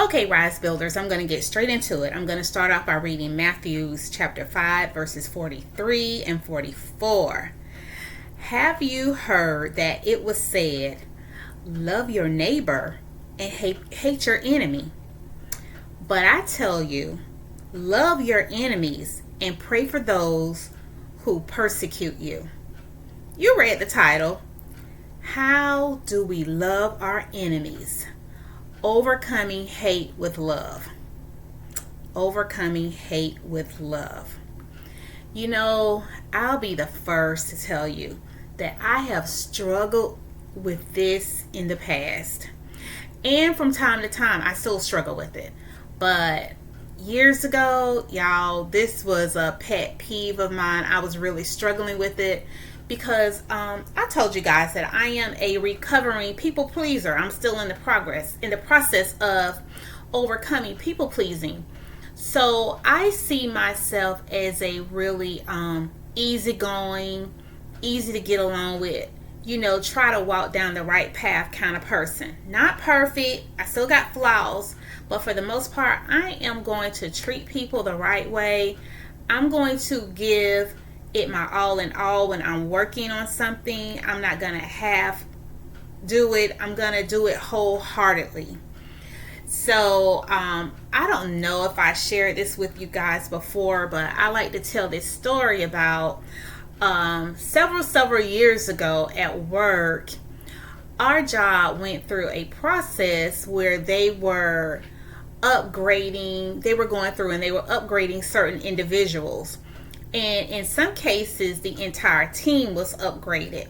Okay, Rise Builders, I'm going to get straight into it. I'm going to start off by reading Matthew's chapter 5, verses 43 and 44. Have you heard that it was said, love your neighbor and hate your enemy? But I tell you, love your enemies and pray for those who persecute you. You read the title. How do we love our enemies? Overcoming hate with love. Overcoming hate with love. You know, I'll be the first to tell you that I have struggled with this in the past. And from time to time, I still struggle with it. But years ago, y'all, this was a pet peeve of mine. I was really struggling with it because I told you guys that I am a recovering people pleaser. I'm still in the process of overcoming people pleasing. So I see myself as a really easygoing, easy to get along with, try to walk down the right path kind of person. Not perfect. I still got flaws, but for the most part, I am going to treat people the right way. I'm going to give it my all in all when I'm working on something. I'm not going to half do it. I'm going to do it wholeheartedly. So I don't know if I shared this with you guys before, but I like to tell this story about several years ago at work. Our job went through a process where they were going through and they were upgrading certain individuals. And in some cases, the entire team was upgraded.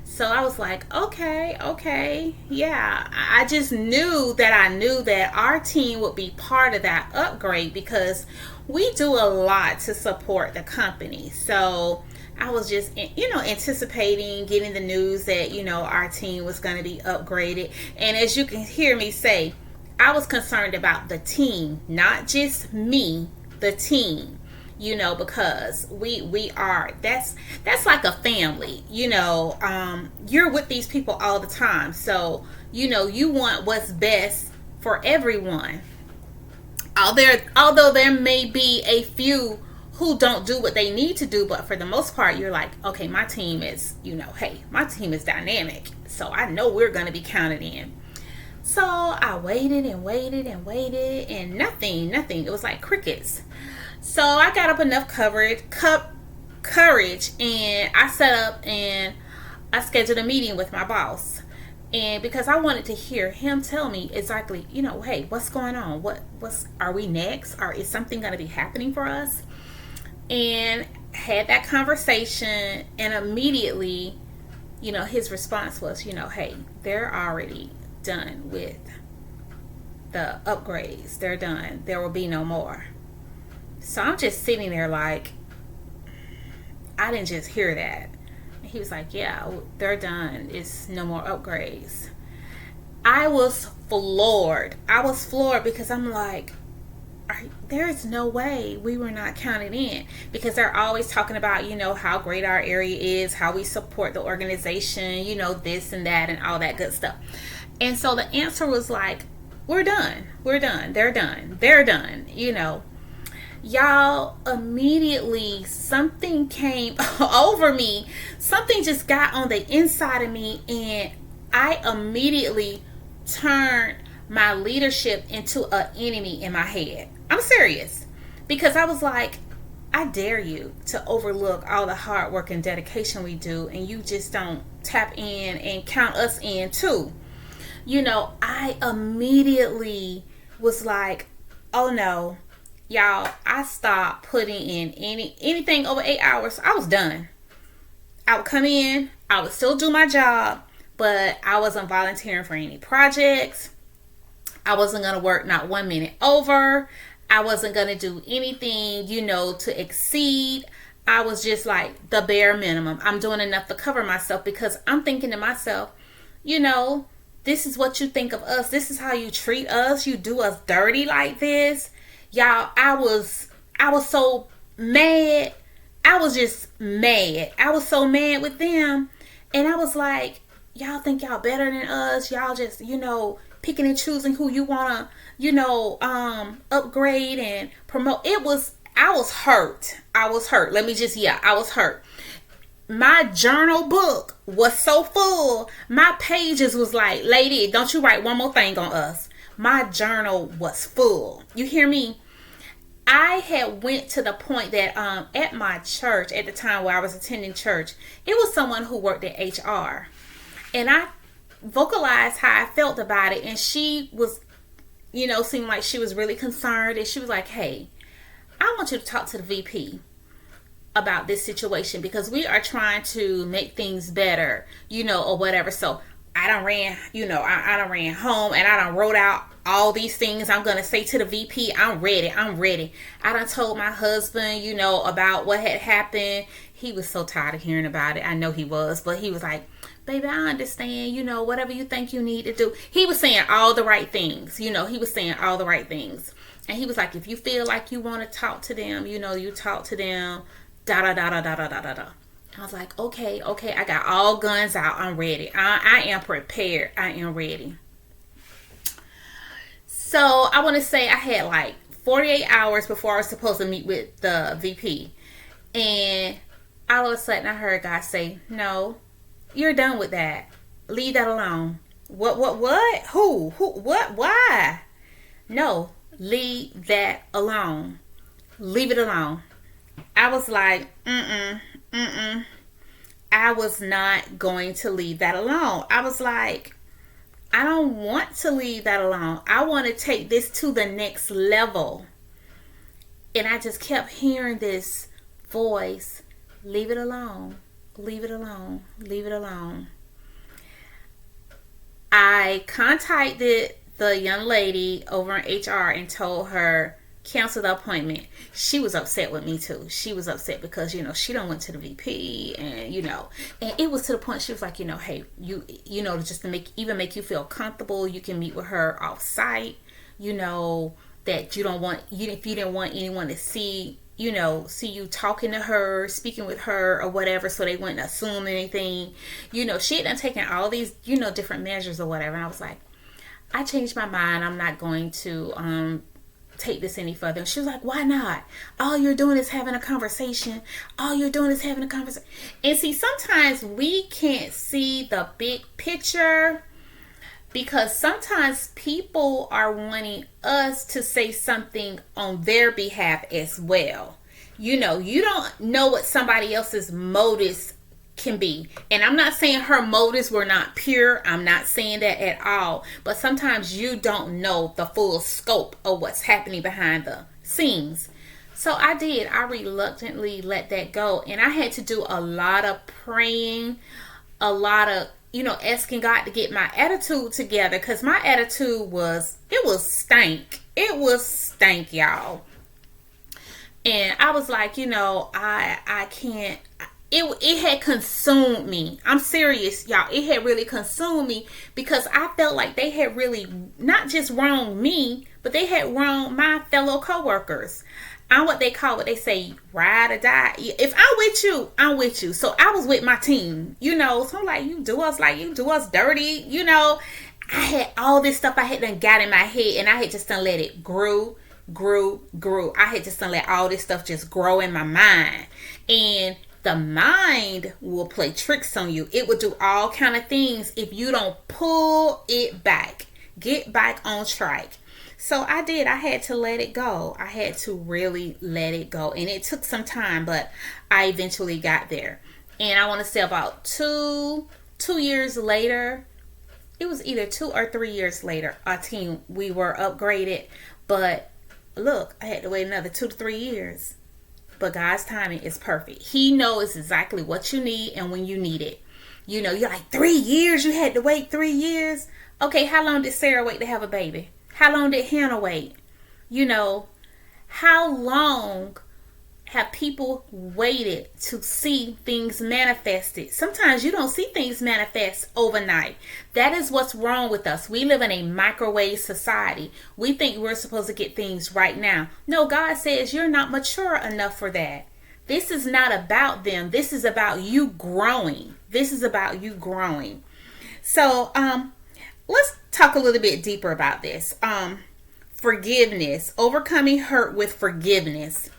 So I was like, okay, yeah. I just knew that our team would be part of that upgrade because we do a lot to support the company. So I was just, anticipating getting the news that, our team was going to be upgraded. And as you can hear me say, I was concerned about the team, not just me, the team. Because we are, that's like a family, you're with these people all the time. So, you want what's best for everyone. Although there may be a few who don't do what they need to do, but for the most part, you're like, okay, my team is, hey, my team is dynamic. So I know we're going to be counted in. So I waited and nothing. It was like crickets. So I got up enough courage, and I set up and I scheduled a meeting with my boss. And because I wanted to hear him tell me exactly, hey, what's going on? Are we next? Or is something going to be happening for us? And had that conversation, and immediately, his response was, hey, they're already done with the upgrades. They're done. There will be no more. So I'm just sitting there like, I didn't just hear that. He was like, yeah, they're done. It's no more upgrades. I was floored because I'm like, there is no way we were not counted in, because they're always talking about, how great our area is, how we support the organization, this and that and all that good stuff. And so the answer was like, we're done. They're done. Y'all, immediately something came over me. Something just got on the inside of me, and I immediately turned my leadership into an enemy in my head. I'm serious. Because I was like, I dare you to overlook all the hard work and dedication we do, and you just don't tap in and count us in too. I immediately was like, oh no. Y'all, I stopped putting in anything over 8 hours. I was done. I would come in, I would still do my job, but I wasn't volunteering for any projects. I wasn't going to work not 1 minute over. I wasn't going to do anything, to exceed. I was just like the bare minimum. I'm doing enough to cover myself, because I'm thinking to myself, this is what you think of us. This is how you treat us. You do us dirty like this. Y'all, I was so mad. I was just mad. I was so mad with them. And I was like, y'all think y'all better than us. Y'all just, picking and choosing who you want to, upgrade and promote. I was hurt. I was hurt. I was hurt. My journal book was so full. My pages was like, lady, don't you write one more thing on us. My journal was full. You hear me? I had went to the point that at my church, at the time where I was attending church, it was someone who worked at HR. And I vocalized how I felt about it. And she was, seemed like she was really concerned. And she was like, hey, I want you to talk to the VP about this situation because we are trying to make things better, or whatever. So I done ran, I done ran home and I done wrote out all these things I'm going to say to the VP. I'm ready. I done told my husband, about what had happened. He was so tired of hearing about it. I know he was, but he was like, baby, I understand, whatever you think you need to do. He was saying all the right things, he was saying all the right things. And he was like, if you feel like you want to talk to them, you talk to them, da da da da da da da da. I was like, okay, I got all guns out. I'm ready. I am prepared. I am ready. So I want to say I had like 48 hours before I was supposed to meet with the VP. And all of a sudden I heard God say, no, you're done with that. Leave that alone. What? Who? What? Why? No, leave that alone. Leave it alone. I was like, I was not going to leave that alone. I was like, I don't want to leave that alone. I want to take this to the next level. And I just kept hearing this voice, leave it alone, leave it alone, leave it alone. I contacted the young lady over in HR and told her, cancel the appointment. She was upset with me too. She was upset because, she done went to the VP and, and it was to the point she was like, hey, just to make you feel comfortable, you can meet with her off site, that you don't want, if you didn't want anyone to see you talking to her, speaking with her or whatever, so they wouldn't assume anything. She had done taken all these, different measures or whatever. And I was like, I changed my mind. I'm not going to, take this any further. And she was like, why not? All you're doing is having a conversation. And see, sometimes we can't see the big picture because sometimes people are wanting us to say something on their behalf as well. You don't know what somebody else's motives can be. And I'm not saying her motives were not pure. I'm not saying that at all. But sometimes you don't know the full scope of what's happening behind the scenes. So I did. I reluctantly let that go. And I had to do a lot of praying, a lot of, asking God to get my attitude together. Because my attitude was stank. It was stank, y'all. And I was like, I can't. It had consumed me. I'm serious, y'all. It had really consumed me because I felt like they had really not just wronged me, but they had wronged my fellow coworkers. I'm what they say, ride or die. If I'm with you, I'm with you. So I was with my team, So I'm like, you do us dirty, I had all this stuff I had done got in my head and I had just done let it grew. I had just done let all this stuff just grow in my mind. And the mind will play tricks on you. It will do all kind of things if you don't pull it back. Get back on track. So I did. I had to let it go. I had to really let it go. And it took some time, but I eventually got there. And I want to say about two years later, it was either 2 or 3 years later, our team, we were upgraded. But look, I had to wait another 2 to 3 years. But God's timing is perfect. He knows exactly what you need and when you need it. You're like, 3 years? You had to wait 3 years? Okay, how long did Sarah wait to have a baby? How long did Hannah wait? How long have people waited to see things manifested? Sometimes you don't see things manifest overnight. That is what's wrong with us. We live in a microwave society. We think we're supposed to get things right now. No, God says you're not mature enough for that. This is not about them. This is about you growing. So, let's talk a little bit deeper about this. Forgiveness, overcoming hurt with forgiveness.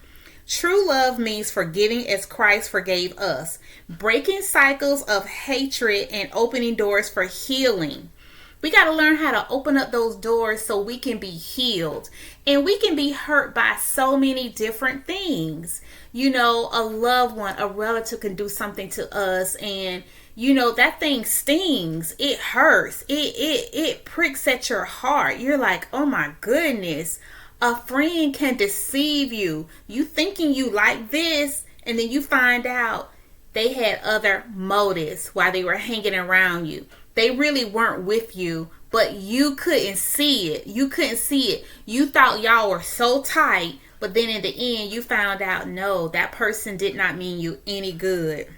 True love means forgiving as Christ forgave us, breaking cycles of hatred and opening doors for healing. We got to learn how to open up those doors so we can be healed. And we can be hurt by so many different things. You know, a loved one, a relative can do something to us, and you know that thing stings. It hurts. It pricks at your heart. You're like, "Oh my goodness." A friend can deceive you. You thinking you like this, and then you find out they had other motives while they were hanging around you. They really weren't with you, but you couldn't see it. You couldn't see it. You thought y'all were so tight, but then in the end, you found out, no, that person did not mean you any good.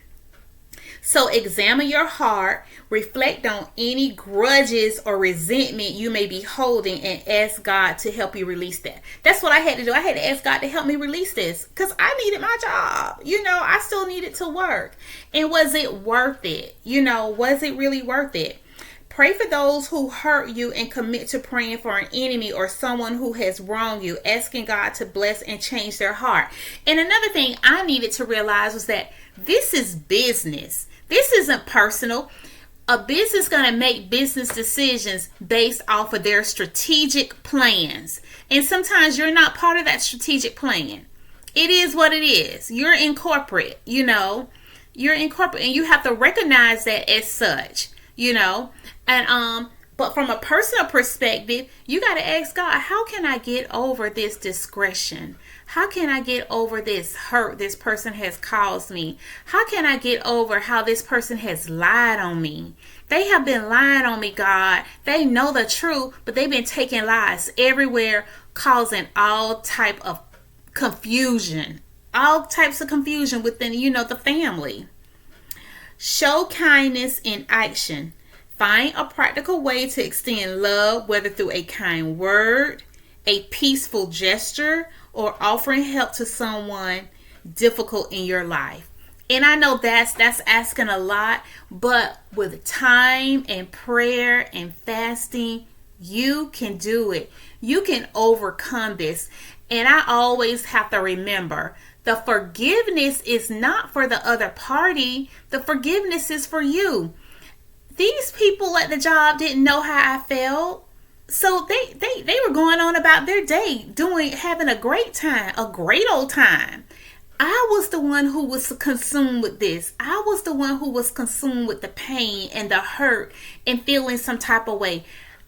So examine your heart, reflect on any grudges or resentment you may be holding, and ask God to help you release that. That's what I had to do. I had to ask God to help me release this because I needed my job. You know, I still needed to work. And was it worth it? You know, was it really worth it? Pray for those who hurt you and commit to praying for an enemy or someone who has wronged you, asking God to bless and change their heart. And another thing I needed to realize was that this is business. This isn't personal. A business is going to make business decisions based off of their strategic plans. And sometimes you're not part of that strategic plan. It is what it is. You're in corporate, you know. You're in corporate and you have to recognize that as such, you know. And but from a personal perspective, you got to ask God, how can I get over this discretion? How can I get over this hurt this person has caused me? How can I get over how this person has lied on me? They have been lying on me, God. They know the truth, but they've been taking lies everywhere, causing all type of confusion. All types of confusion within, you know, the family. Show kindness in action. Find a practical way to extend love, whether through a kind word, a peaceful gesture, or offering help to someone difficult in your life. And I know that's asking a lot, but with time and prayer and fasting, you can do it. You can overcome this. And I always have to remember, the forgiveness is not for the other party. The forgiveness is for you. These people at the job didn't know how I felt. So they were going on about their day, having a great time, a great old time. I was the one who was consumed with this. I was the one who was consumed with the pain and the hurt and feeling some type of way.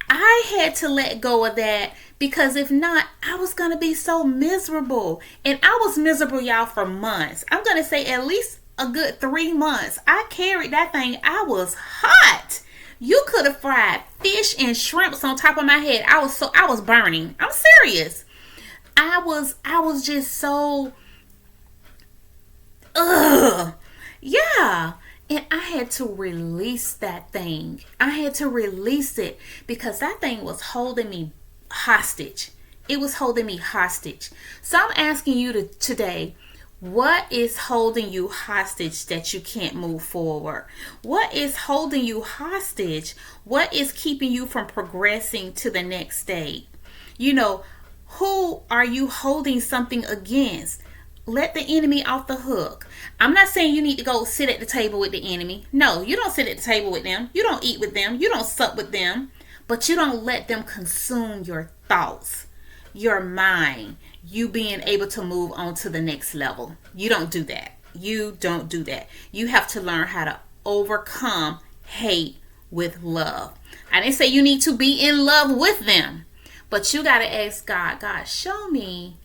I had to let go of that because if not, I was going to be so miserable. And I was miserable, y'all, for months. I'm going to say at least a good 3 months. I carried that thing. I was hot. You could have fried fish and shrimps on top of my head. I was burning. I'm serious. I was just so yeah. And I had to release that thing. I had to release it because that thing was holding me hostage. It was holding me hostage. So I'm asking you today, what is holding you hostage that you can't move forward? What is holding you hostage? What is keeping you from progressing to the next stage? You know, who are you holding something against? Let the enemy off the hook. I'm not saying you need to go sit at the table with the enemy. No, you don't sit at the table with them. You don't eat with them. You don't sup with them. But you don't let them consume your thoughts, your mind, you being able to move on to the next level. You don't do that. You don't do that. You have to learn how to overcome hate with love. I didn't say you need to be in love with them, but you got to ask God, God, show me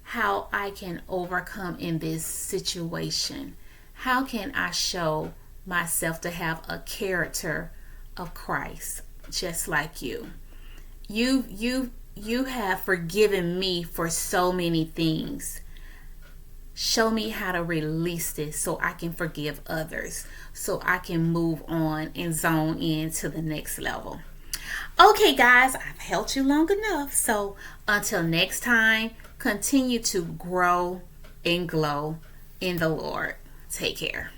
how I can overcome in this situation. How can I show myself to have a character of Christ, just like you? You have forgiven me for so many things. Show me how to release this so I can forgive others, so I can move on and zone in to the next level. Okay, guys, I've held you long enough. So until next time, continue to grow and glow in the Lord. Take care.